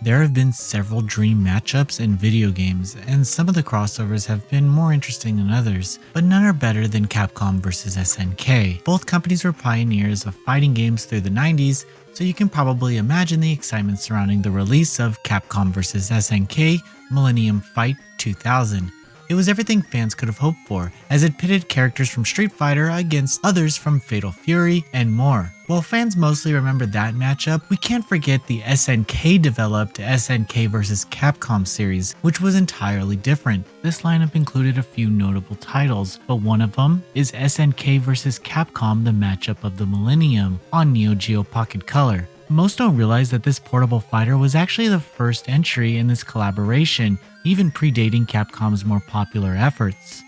There have been several dream matchups in video games, and some of the crossovers have been more interesting than others, but none are better than Capcom vs SNK. Both companies were pioneers of fighting games through the 90s, so you can probably imagine the excitement surrounding the release of Capcom vs SNK Millennium Fight 2000. It was everything fans could have hoped for, as it pitted characters from Street Fighter against others from Fatal Fury and more. While fans mostly remember that matchup, we can't forget the SNK developed SNK vs Capcom series, which was entirely different. This lineup included a few notable titles, but one of them is SNK vs Capcom The Matchup of the Millennium on Neo Geo Pocket Color. Most don't realize that this portable fighter was actually the first entry in this collaboration, even predating Capcom's more popular efforts.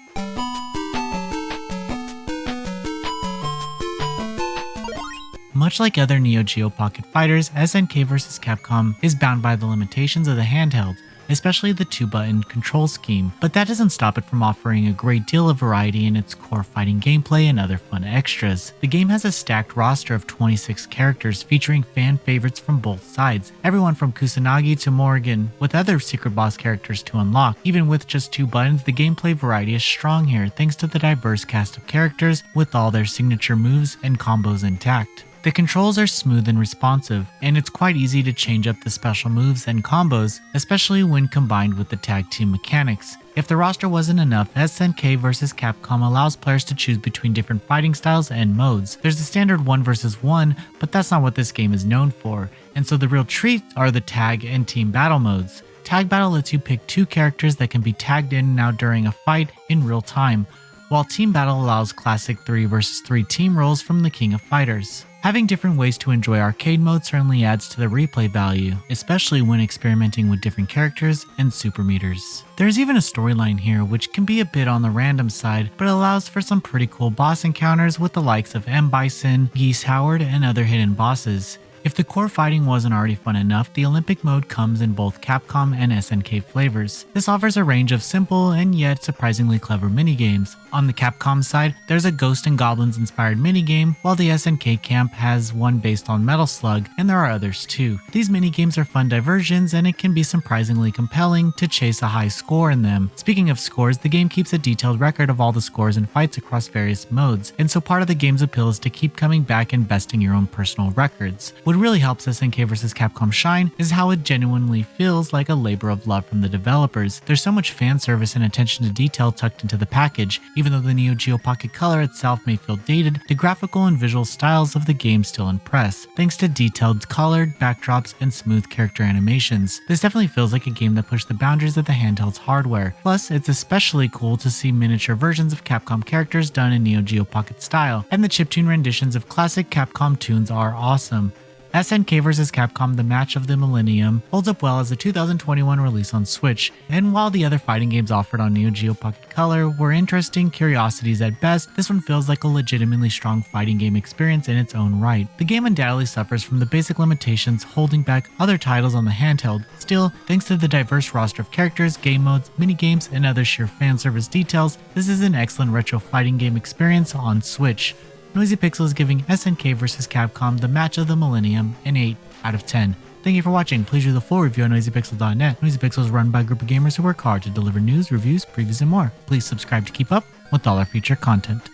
Much like other Neo Geo Pocket fighters, SNK vs Capcom is bound by the limitations of the handheld, especially the 2-button control scheme, but that doesn't stop it from offering a great deal of variety in its core fighting gameplay and other fun extras. The game has a stacked roster of 26 characters featuring fan favorites from both sides, everyone from Kusanagi to Morrigan, with other secret boss characters to unlock. Even with just 2 buttons, the gameplay variety is strong here thanks to the diverse cast of characters with all their signature moves and combos intact. The controls are smooth and responsive, and it's quite easy to change up the special moves and combos, especially when combined with the tag team mechanics. If the roster wasn't enough, SNK vs Capcom allows players to choose between different fighting styles and modes. There's the standard 1 vs 1, but that's not what this game is known for, and so the real treat are the tag and team battle modes. Tag battle lets you pick 2 characters that can be tagged in and out during a fight in real time, while team battle allows classic 3 vs 3 team roles from the King of Fighters. Having different ways to enjoy arcade mode certainly adds to the replay value, especially when experimenting with different characters and super meters. There's even a storyline here which can be a bit on the random side, but allows for some pretty cool boss encounters with the likes of M. Bison, Geese Howard, and other hidden bosses. If the core fighting wasn't already fun enough, the Olympic mode comes in both Capcom and SNK flavors. This offers a range of simple and yet surprisingly clever minigames. On the Capcom side, there's a Ghost and Goblins inspired minigame, while the SNK camp has one based on Metal Slug, and there are others too. These minigames are fun diversions, and it can be surprisingly compelling to chase a high score in them. Speaking of scores, the game keeps a detailed record of all the scores and fights across various modes, and so part of the game's appeal is to keep coming back and besting your own personal records. What really helps SNK vs Capcom shine is how it genuinely feels like a labor of love from the developers. There's so much fan service and attention to detail tucked into the package. Even though the Neo Geo Pocket Color itself may feel dated, the graphical and visual styles of the game still impress, thanks to detailed colored backdrops and smooth character animations. This definitely feels like a game that pushed the boundaries of the handheld's hardware. Plus, it's especially cool to see miniature versions of Capcom characters done in Neo Geo Pocket style, and the chiptune renditions of classic Capcom tunes are awesome. SNK vs Capcom The Match of the Millennium holds up well as a 2021 release on Switch, and while the other fighting games offered on Neo Geo Pocket Color were interesting curiosities at best, this one feels like a legitimately strong fighting game experience in its own right. The game undoubtedly suffers from the basic limitations holding back other titles on the handheld. Still, thanks to the diverse roster of characters, game modes, minigames, and other sheer fan service details, this is an excellent retro fighting game experience on Switch. Noisy Pixel is giving SNK vs Capcom The Match of the Millennium an 8 out of 10. Thank you for watching. Please read the full review on noisypixel.net. Noisy Pixel is run by a group of gamers who work hard to deliver news, reviews, previews, and more. Please subscribe to keep up with all our future content.